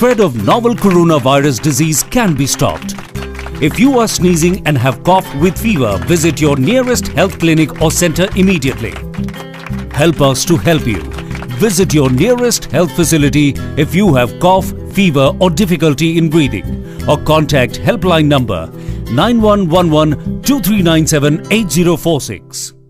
spread of novel coronavirus disease can be stopped. If you are sneezing and have cough with fever, visit your nearest health clinic or center immediately. Help us to help you. Visit your nearest health facility if you have cough, fever or difficulty in breathing, or contact helpline number 9111 2397 8046.